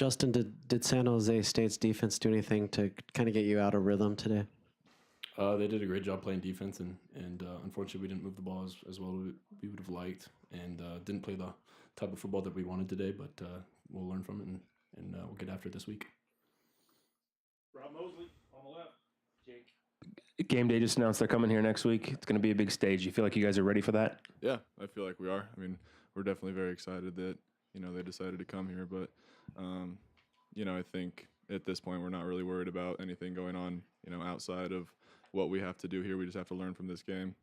Justin, did San Jose State's defense do anything to kind of get you out of rhythm today? They did a great job playing defense, and unfortunately we didn't move the ball as well as we would have liked, and didn't play the type of football that we wanted today. But we'll learn from it, and we'll get after it this week. Rob Mosley on the left. Jake. Game day just announced they're coming here next week. It's going to be a big stage. You feel like you guys are ready for that? Yeah, I feel like we are. I mean, we're definitely very excited that they decided to come here, but I think at this point we're not really worried about anything going on outside of what we have to do here. We just have to learn from this game.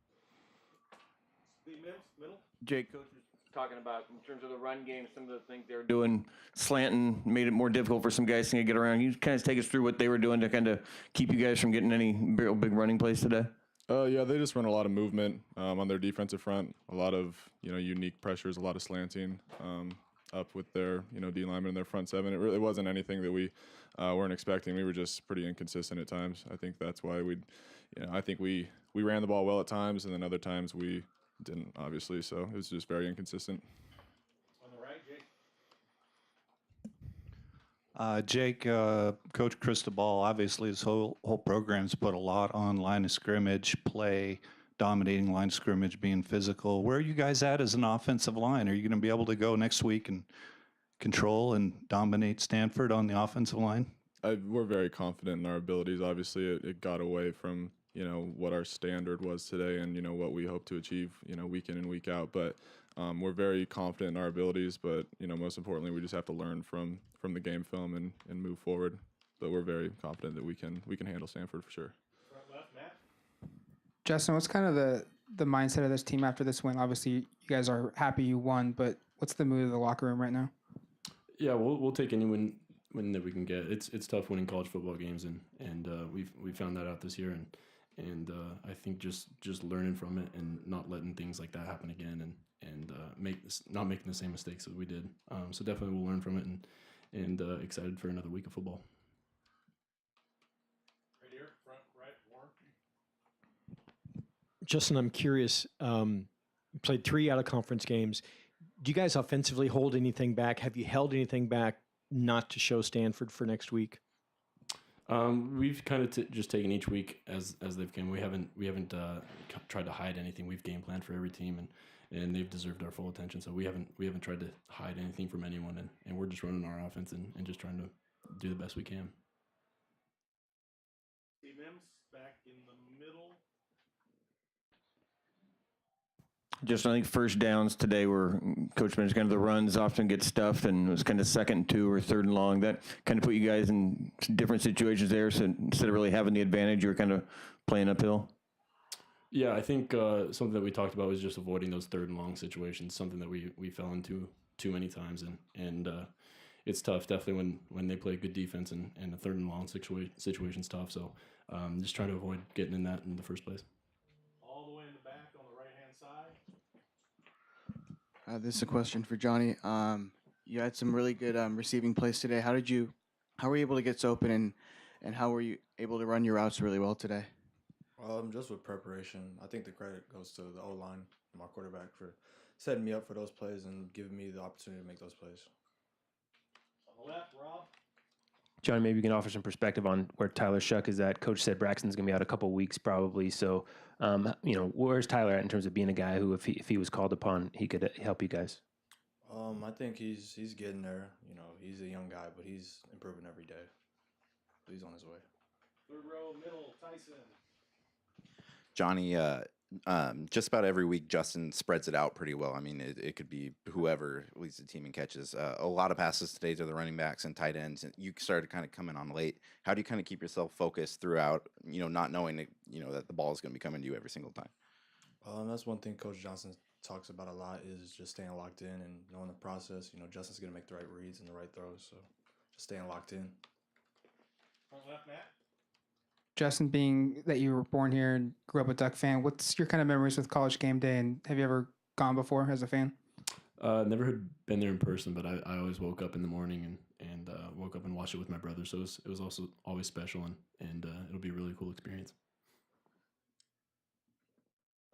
Steve Mims, middle. Jake, coach was talking about in terms of the run game, some of the things they were doing, slanting, made it more difficult for some guys to get around. You kind of take us through what they were doing to kind of keep you guys from getting any real big running plays today? Yeah, they just run a lot of movement on their defensive front, a lot of unique pressures, a lot of slanting up with their D linemen in their front seven. It really wasn't anything that we weren't expecting. We were just pretty inconsistent at times. I think that's why I think we ran the ball well at times, and then other times we didn't, obviously. So it was just very inconsistent. On the right, Jake. Jake, Coach Cristobal, obviously his whole program's put a lot on line of scrimmage, play, dominating line of scrimmage, being physical. Where are you guys at as an offensive line? Are you going to be able to go next week and control and dominate Stanford on the offensive line? We're very confident in our abilities. Obviously, it got away from what our standard was today, and what we hope to achieve week in and week out. But we're very confident in our abilities. But most importantly, we just have to learn from the game film and move forward. But we're very confident that we can handle Stanford for sure. Front left, Matt. Justin, what's kind of the mindset of this team after this win? Obviously, you guys are happy you won, but what's the mood of the locker room right now? Yeah, we'll take any win that we can get. It's tough winning college football games, and we found that out this year, and I think just learning from it and not letting things like that happen again, and not making the same mistakes that we did. So definitely we'll learn from it, and excited for another week of football. Right here, front right, Warren. Justin, I'm curious. You played 3 out-of-conference games. Do you guys offensively hold anything back? Have you held anything back not to show Stanford for next week? We've kind of just taken each week as they've come. We haven't tried to hide anything. We've game planned for every team, and they've deserved our full attention. So we haven't tried to hide anything from anyone, and we're just running our offense and just trying to do the best we can. Steve Mims back in the middle. Just I think first downs today were Coach mentioned kind of the runs often get stuffed, and it was kind of 2nd and 2 or 3rd and long. That kind of put you guys in different situations there. So instead of really having the advantage, you were kind of playing uphill. Yeah, I think something that we talked about was just avoiding those 3rd and long situations. Something that we fell into too many times, and it's tough. Definitely when they play good defense and the 3rd and long situation's tough. So just try to avoid getting in that in the first place. All the way in the back on the right-hand side. This is a question for Johnny. You had some really good receiving plays today. How were you able to get so open, and how were you able to run your routes really well today? Just with preparation. I think the credit goes to the O-line, my quarterback, for setting me up for those plays and giving me the opportunity to make those plays. On the left, Rob. John, maybe you can offer some perspective on where Tyler Shuck is at. Coach said Braxton's going to be out a couple weeks probably. So, where's Tyler at in terms of being a guy who, if he was called upon, he could help you guys? I think he's getting there. He's a young guy, but he's improving every day. He's on his way. 3rd row, middle, Tyson. Johnny, just about every week, Justin spreads it out pretty well. I mean, it could be whoever leads the team in catches. A lot of passes today to the running backs and tight ends. You started kind of coming on late. How do you kind of keep yourself focused throughout, not knowing that, that the ball is going to be coming to you every single time? That's one thing Coach Johnson talks about a lot, is just staying locked in and knowing the process. Justin's going to make the right reads and the right throws, so just staying locked in. Front left, Matt. Justin, being that you were born here and grew up a Duck fan, what's your kind of memories with College game day, and have you ever gone before as a fan? Never had been there in person, but I always woke up in the morning and woke up and watched it with my brother. So it was also always special, and it'll be a really cool experience.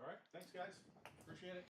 All right, thanks guys. Appreciate it.